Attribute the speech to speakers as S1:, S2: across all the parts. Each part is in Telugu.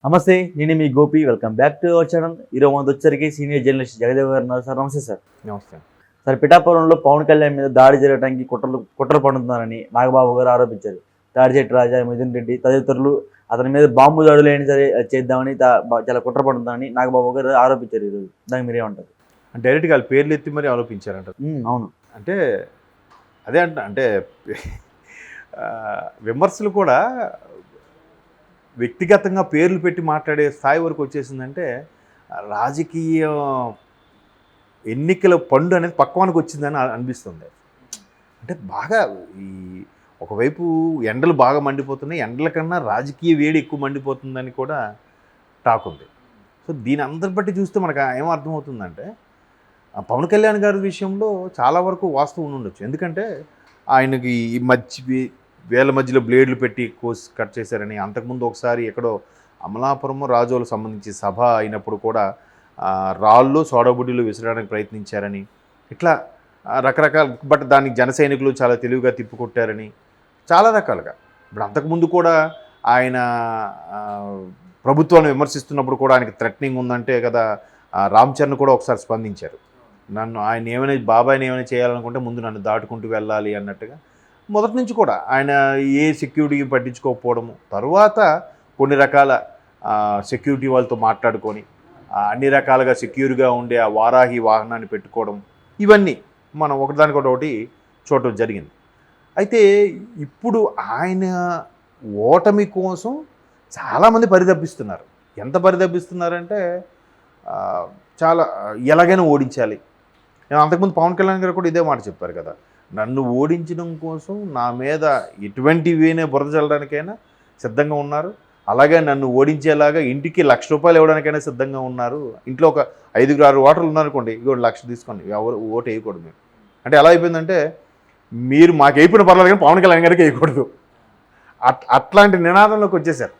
S1: నమస్తే, నేను మీ Gopi. Welcome back to our channel. ఈరోజు మనతో వచ్చరికి సీనియర్ జర్నలిస్ట్ జగదేవ్ గారు ఉన్నారు. సార్ నమస్తే సార్.
S2: నమస్తే.
S1: సార్, పిఠాపురంలో పవన్ కళ్యాణ్ మీద దాడి జరగడానికి కుట్రలు పడుతున్నారని నాగబాబు గారు ఆరోపించారు. తాడిచెట్టు రాజా, మిథున్ రెడ్డి తదితరులు అతని మీద బాంబు దాడులు అయినా సరే చేద్దామని చాలా కుట్ర పడుతుందని నాగబాబు గారు ఆరోపించారు. ఈరోజు దానికి మీరేమంటారు?
S2: డైరెక్ట్గా వాళ్ళ పేర్లు ఎత్తి మరి ఆరోపించారంట.
S1: అవును.
S2: అంటే అదే అంటే విమర్శలు కూడా వ్యక్తిగతంగా పేర్లు పెట్టి మాట్లాడే స్థాయి వరకు వచ్చేసిందంటే రాజకీయ ఎన్నికల పండు అనేది పక్వానికి వచ్చిందని అనిపిస్తుంది. అంటే బాగా ఈ ఒకవైపు ఎండలు బాగా మండిపోతున్నాయి, ఎండల కన్నా రాజకీయ వేడి ఎక్కువ మండిపోతుందని కూడా టాక్ ఉంది. సో దీని అందరి బట్టి చూస్తే మనకు ఏం అర్థమవుతుందంటే పవన్ కళ్యాణ్ గారి విషయంలో చాలా వరకు వాస్తవం ఉండొచ్చు. ఎందుకంటే ఆయనకి ఈ వేల మధ్యలో బ్లేడ్లు పెట్టి కట్ చేశారని, అంతకుముందు ఒకసారి ఎక్కడో అమలాపురం రాజోలకు సంబంధించి సభ అయినప్పుడు కూడా రాళ్ళు సోడాబుడ్డీలు విసరడానికి ప్రయత్నించారని, ఇట్లా రకరకాల బట్ దానికి జన సైనికులు చాలా తెలివిగా తిప్పుకొట్టారని చాలా రకాలుగా. ఇప్పుడు అంతకుముందు కూడా ఆయన ప్రభుత్వాన్ని విమర్శిస్తున్నప్పుడు కూడా ఆయనకి థ్రెటనింగ్ ఉందంటే కదా రామ్ చరణ్ కూడా ఒకసారి స్పందించారు. ఆయన ఏమైనా బాబాయ్ని ఏమైనా చేయాలనుకుంటే ముందు నన్ను దాటుకుంటూ వెళ్ళాలి అన్నట్టుగా మొదటి నుంచి కూడా ఆయన ఏ సెక్యూరిటీకి పట్టించుకోకపోవడము, తరువాత కొన్ని రకాల సెక్యూరిటీ వాళ్ళతో మాట్లాడుకొని అన్ని రకాలుగా సెక్యూర్గా ఉండే ఆ వారాహి వాహనాన్ని పెట్టుకోవడం, ఇవన్నీ మనం ఒకటి చూడటం జరిగింది. అయితే ఇప్పుడు ఆయన ఓటమి కోసం చాలామంది పరితపిస్తున్నారు. ఎంత పరితపిస్తున్నారంటే చాలా ఎలాగైనా ఓడించాలి. అంతకుముందు పవన్ కళ్యాణ్ గారు కూడా ఇదే మాట చెప్పారు కదా, నన్ను ఓడించడం కోసం నా మీద ఎటువంటివైనా బురద చల్లడానికైనా సిద్ధంగా ఉన్నారు, అలాగే నన్ను ఓడించేలాగా ఇంటికి ₹1,00,000 ఇవ్వడానికైనా సిద్ధంగా ఉన్నారు. ఇంట్లో ఒక 5-6 ఓటర్లు ఉన్నారనుకోండి, ఇగో 1,00,000 తీసుకోండి, ఎవరు ఓటు వేయకూడదు మీరు అంటే ఎలా అయిపోయిందంటే మీరు మాకు వేయకపోయినా పర్వాలేదు కానీ పవన్ కళ్యాణ్ గారికి వేయకూడదు, అట్లాంటి నినాదంలోకి వచ్చేసారు.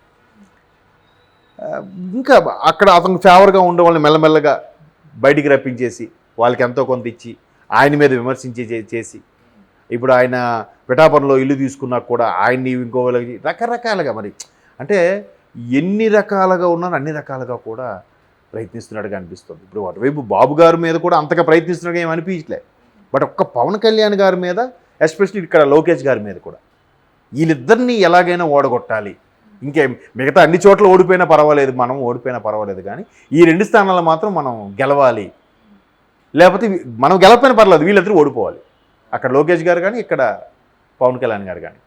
S2: ఇంకా అక్కడ అతను ఫేవర్గా ఉండే వాళ్ళని మెల్లమెల్లగా బయటికి రప్పించేసి వాళ్ళకి ఎంతో కొంత ఇచ్చి ఆయన మీద చేసి ఇప్పుడు ఆయన పిఠాపురంలో ఇల్లు తీసుకున్నా కూడా ఆయన్ని ఇంకో రకరకాలుగా మరి అంటే ఎన్ని రకాలుగా ఉన్నారో అన్ని రకాలుగా కూడా ప్రయత్నిస్తున్నట్టుగా అనిపిస్తుంది. ఇప్పుడు అటువైపు బాబు గారి మీద కూడా అంతగా ప్రయత్నిస్తున్నట్టుగా ఏమి అనిపించలే, బట్ ఒక్క పవన్ కళ్యాణ్ గారి మీద ఎస్పెషల్లీ ఇక్కడ లోకేష్ గారి మీద కూడా వీళ్ళిద్దరినీ ఎలాగైనా ఓడగొట్టాలి. ఇంకేం మిగతా అన్ని చోట్ల ఓడిపోయినా పర్వాలేదు, మనం ఓడిపోయినా పర్వాలేదు, కానీ ఈ 2 స్థానాల్లో మాత్రం మనం గెలవాలి, లేకపోతే మనం గెలవకపోయినా పర్లేదు, వీళ్ళిద్దరూ ఓడిపోవాలి. అక్కడ లోకేష్ గారు కానీ ఇక్కడ పవన్ కళ్యాణ్ గారు కానీ.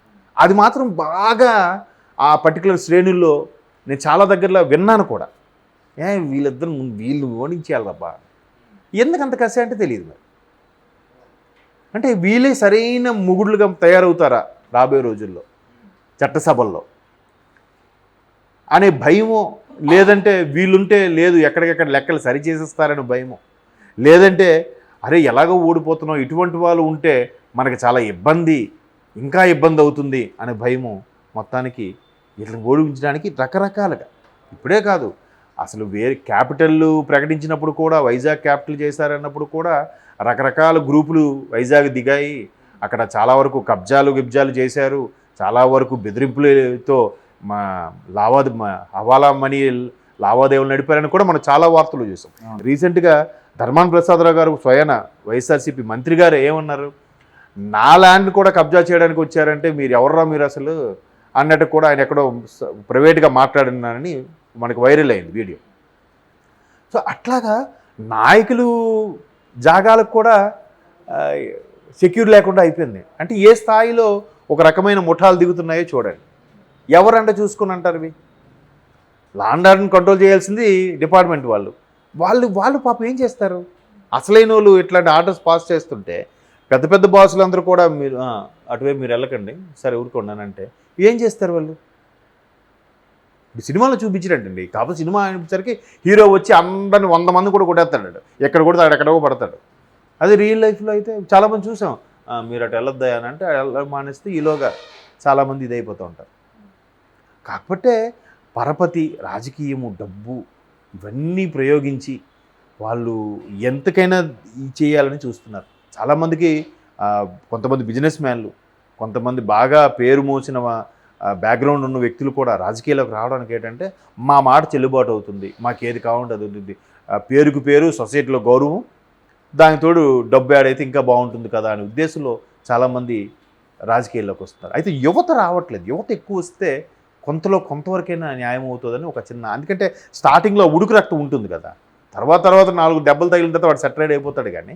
S2: అది మాత్రం బాగా ఆ పర్టికులర్ శ్రేణుల్లో నేను చాలా దగ్గరలో విన్నాను కూడా. వీళ్ళిద్దరు వీళ్ళు ఓడించేయాలబ్బా, ఎందుకంత కసి అంటే తెలియదు మరి. అంటే వీళ్ళే సరైన ముగుడులుగా తయారవుతారా రాబోయే రోజుల్లో చట్టసభల్లో అనే భయమో, లేదంటే వీళ్ళుంటే లేదు ఎక్కడికెక్కడ లెక్కలు సరి చేసేస్తారనే భయమో, లేదంటే అరే ఎలాగో ఓడిపోతున్నాం ఇటువంటి వాళ్ళు ఉంటే మనకి చాలా ఇంకా ఇబ్బంది అవుతుంది అనే భయము మొత్తానికి వీళ్ళని ఓడించడానికి రకరకాలుగా. ఇప్పుడే కాదు, అసలు వేరే క్యాపిటల్ ప్రకటించినప్పుడు కూడా వైజాగ్ క్యాపిటల్ చేశారన్నప్పుడు కూడా రకరకాల గ్రూపులు వైజాగ్ దిగాయి, అక్కడ చాలా వరకు గిబ్జాలు చేశారు, చాలా వరకు బెదిరింపులతో హవాలా మనీ లావాదేవీలు నడిపారని కూడా మనం చాలా వార్తలు చూసాం. రీసెంట్గా ధర్మాన ప్రసాదరావు గారు స్వయాన వైఎస్ఆర్సీపీ మంత్రి గారు ఏమన్నారు, నా ల్యాండ్ కూడా కబ్జా చేయడానికి వచ్చారంటే మీరు ఎవర్రా మీరు అసలు అన్నట్టు కూడా ఆయన ఎక్కడో ప్రైవేట్గా మాట్లాడినారని మనకు వైరల్ అయింది వీడియో. సో అట్లాగా నాయకులు జాగాలకు కూడా సెక్యూర్ లేకుండా అయిపోయింది. అంటే ఏ స్థాయిలో ఒక రకమైన ముఠాలు దిగుతున్నాయో చూడండి. ఎవరంటే చూసుకుని అంటారు ఇవి లా అండ్ ఆర్డర్ని కంట్రోల్ చేయాల్సింది డిపార్ట్మెంట్ వాళ్ళు పాపం ఏం చేస్తారు? అసలైన వాళ్ళు ఇట్లాంటి ఆర్డర్స్ పాస్ చేస్తుంటే పెద్ద పెద్ద బాసులందరూ కూడా మీరు అటువైపు మీరు వెళ్ళకండి, సరే ఊరుకోండి ఏం చేస్తారు వాళ్ళు? సినిమాలో చూపించినట్టండి. కాకపోతే సినిమా అనేసరికి హీరో వచ్చి అందరిని 100 మంది కూడా కొట్టేస్తాడు, ఎక్కడ కూడా ఎక్కడో పడతాడు. అది రియల్ లైఫ్లో అయితే చాలామంది చూసాం, మీరు అటు వెళ్ళొద్దా అని అంటే మానేస్తే ఈలోగా చాలామంది ఇదైపోతూ ఉంటారు. కాకపోతే పరపతి, రాజకీయము, డబ్బు ఇవన్నీ ప్రయోగించి వాళ్ళు ఎంతకైనా చేయాలని చూస్తున్నారు. చాలామందికి కొంతమంది బిజినెస్ మ్యాన్లు, కొంతమంది బాగా పేరు మోసిన బ్యాక్గ్రౌండ్ ఉన్న వ్యక్తులు కూడా రాజకీయాల్లోకి రావడానికి ఏంటంటే మా మాట చెల్లుబాటు అవుతుంది, మాకు ఏది కావాలంటే అది ఉంటుంది, పేరుకు పేరు, సొసైటీలో గౌరవం, దానికి తోడు డబ్బు యాడ్ అయితే ఇంకా బాగుంటుంది కదా అనే ఉద్దేశంలో చాలామంది రాజకీయాల్లోకి వస్తున్నారు. అయితే యువత రావట్లేదు. యువత ఎక్కువ వస్తే కొంతవరకైనా న్యాయం అవుతుందని ఒక చిన్న, ఎందుకంటే స్టార్టింగ్లో ఉడుకు రక్తం ఉంటుంది కదా, తర్వాత 4 దెబ్బలు తగిలిన తర్వాత వాడు సెటరేట్ అయిపోతాడు. కానీ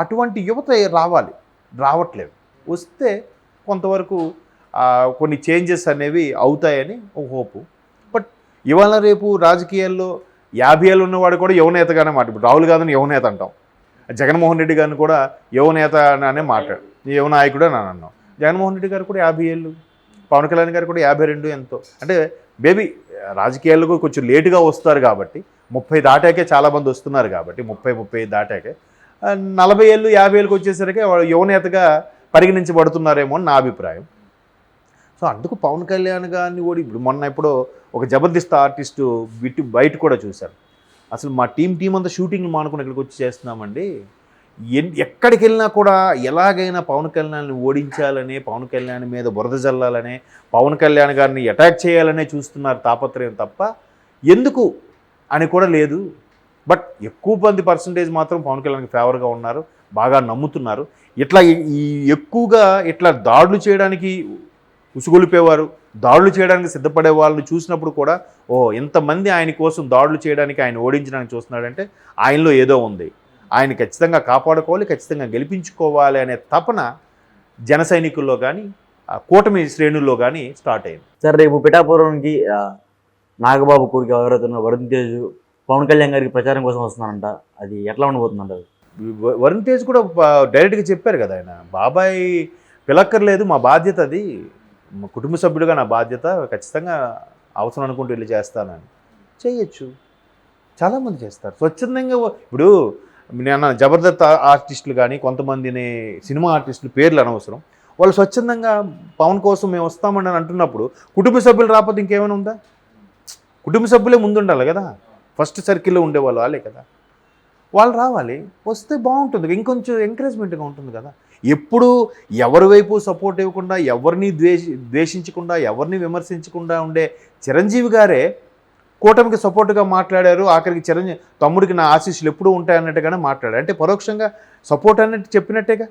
S2: అటువంటి యువత రావట్లేదు. వస్తే కొంతవరకు కొన్ని చేంజెస్ అనేవి అవుతాయని ఒక హోపు. బట్ ఇవాళ రేపు రాజకీయాల్లో 50 ఏళ్ళు ఉన్నవాడు కూడా యువనేతగానే ఇప్పుడు రాహుల్ గాంధీని యువనేత అంటాం, జగన్మోహన్ రెడ్డి గారిని కూడా యువనేత అనే యువ నాయకుడు అని అన్నాం. జగన్మోహన్ రెడ్డి గారు కూడా 50 ఏళ్ళు, పవన్ కళ్యాణ్ గారు కూడా 52 ఎంతో. అంటే బేబీ రాజకీయాలకు కొంచెం లేటుగా వస్తారు కాబట్టి, 30 దాటాకే చాలామంది వస్తున్నారు కాబట్టి, 30-35 దాటాకే 40 ఏళ్ళు 50 ఏళ్ళకి వచ్చేసరికి వాళ్ళు యువనేతగా పరిగణించబడుతున్నారేమో అని నా అభిప్రాయం. సో అందుకు పవన్ కళ్యాణ్ గారిని కూడా ఇప్పుడు మొన్న ఎప్పుడో ఒక జబర్దస్త్ ఆర్టిస్టు బయట కూడా చూశారు, అసలు మా టీం అంతా షూటింగ్లు మానుకుని ఇక్కడికి వచ్చి చేస్తున్నామండి, ఎక్కడికి వెళ్ళినా కూడా ఎలాగైనా పవన్ కళ్యాణ్ని ఓడించాలని, పవన్ కళ్యాణ్ మీద బురద జల్లాలని, పవన్ కళ్యాణ్ గారిని అటాక్ చేయాలనే చూస్తున్నారు తాపత్రయం తప్ప ఎందుకు అని కూడా లేదు. బట్ ఎక్కువ మంది పర్సంటేజ్ మాత్రం పవన్ కళ్యాణ్కి ఫేవర్గా ఉన్నారు, బాగా నమ్ముతున్నారు. ఇట్లా ఎక్కువగా ఇట్లా దాడులు చేయడానికి ఉసుగొలిపేవారు, దాడులు చేయడానికి సిద్ధపడే వాళ్ళని చూసినప్పుడు కూడా ఇంతమంది ఆయన కోసం దాడులు చేయడానికి, ఆయన ఓడించడానికి చూస్తున్నాడంటే ఆయనలో ఏదో ఉంది, ఆయన ఖచ్చితంగా కాపాడుకోవాలి, ఖచ్చితంగా గెలిపించుకోవాలి అనే తపన జన సైనికుల్లో కానీ కూటమి శ్రేణుల్లో కానీ స్టార్ట్ అయింది.
S1: సార్ రేపు పిఠాపురంకి నాగబాబు కోరిక ఎవరైతున్న వరుణ్ తేజ్ పవన్ కళ్యాణ్ గారికి ప్రచారం కోసం వస్తున్నారంట, అది ఎట్లా ఉండబోతుందంట?
S2: వరుణ్ తేజ్ కూడా డైరెక్ట్గా చెప్పారు కదా, ఆయన బాబాయ్ పిలక్కర్లేదు, మా బాధ్యత అది, మా కుటుంబ సభ్యుడిగా నా బాధ్యత, ఖచ్చితంగా అవసరం అనుకుంటూ వెళ్ళి చేస్తానని. చేయొచ్చు, చాలామంది చేస్తారు స్వచ్ఛందంగా. ఇప్పుడు నేను జబర్దస్త్ ఆర్టిస్టులు కానీ కొంతమందిని సినిమా ఆర్టిస్టులు పేర్లు అనవసరం, వాళ్ళు స్వచ్ఛందంగా పవన్ కోసం మేము వస్తామని అంటున్నప్పుడు కుటుంబ సభ్యులు రాకపోతే ఇంకేమైనా ఉందా? కుటుంబ సభ్యులే ముందు ఉండాలి కదా, ఫస్ట్ సర్కిల్లో ఉండేవాళ్ళు వాళ్ళే కదా, వాళ్ళు రావాలి, వస్తే బాగుంటుంది, ఇంకొంచెం ఎంకరేజ్మెంట్గా ఉంటుంది కదా. ఎప్పుడు ఎవరి వైపు సపోర్ట్ ఇవ్వకుండా, ఎవరిని ద్వేషించకుండా, ఎవరిని విమర్శించకుండా ఉండే చిరంజీవి గారే కూటమికి సపోర్ట్గా మాట్లాడారు. ఆఖరికి తమ్ముడికి నా ఆశీస్సులు ఎప్పుడూ ఉంటాయన్నట్టుగానే మాట్లాడారు. అంటే పరోక్షంగా సపోర్ట్ అన్నట్టు చెప్పినట్టేగా.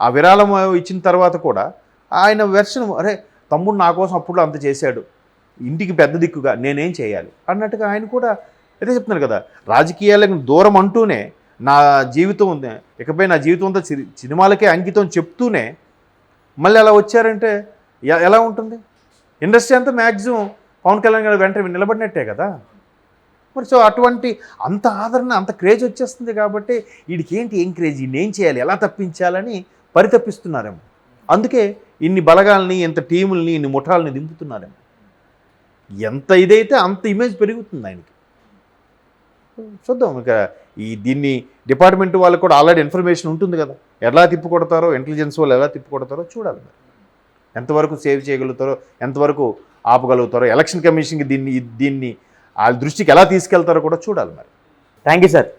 S2: ఆ విరాళం ఇచ్చిన తర్వాత కూడా ఆయన వెర్షన్, అరే తమ్ముడు నా కోసం అప్పుడు అంత చేశాడు, ఇంటికి పెద్ద దిక్కుగా నేనేం చేయాలి అన్నట్టుగా ఆయన కూడా అదే చెప్తున్నారు కదా. రాజకీయాలకు దూరం అంటూనే నా జీవితం ఉంది, ఇకపై నా జీవితం అంతా సినిమాలకే అంకితం చెప్తూనే మళ్ళీ అలా వచ్చారంటే ఎలా ఉంటుంది? ఇండస్ట్రీ అంతా మ్యాక్సిమం పవన్ కళ్యాణ్ గారు వెంటనే నిలబడినట్టే కదా మరి. సో అటువంటి అంత ఆదరణ, అంత క్రేజ్ వచ్చేస్తుంది కాబట్టి వీడికి ఏం క్రేజ్, ఈయన ఏం చేయాలి, ఎలా తప్పించాలని పరితపిస్తున్నారేమో. అందుకే ఇన్ని బలగాల్ని, ఇంత టీముల్ని, ఇన్ని ముఠాలని దింపుతున్నారేమో. ఎంత ఇదైతే అంత ఇమేజ్ పెరుగుతుంది ఆయనకి. చూద్దాం. ఇక దీన్ని డిపార్ట్మెంట్ వాళ్ళకి కూడా ఆల్రెడీ ఇన్ఫర్మేషన్ ఉంటుంది కదా, ఎలా తిప్పికొడతారో, ఇంటెలిజెన్స్ వాళ్ళు ఎలా తిప్పికొడతారో చూడాలి. మరి ఎంతవరకు సేవ్ చేయగలుగుతారో, ఎంతవరకు ఆపగలుగుతారో, ఎలక్షన్ కమిషన్కి దీన్ని వాళ్ళ దృష్టికి ఎలా తీసుకెళ్తారో కూడా చూడాలి. మరి
S1: థ్యాంక్ యూ సార్.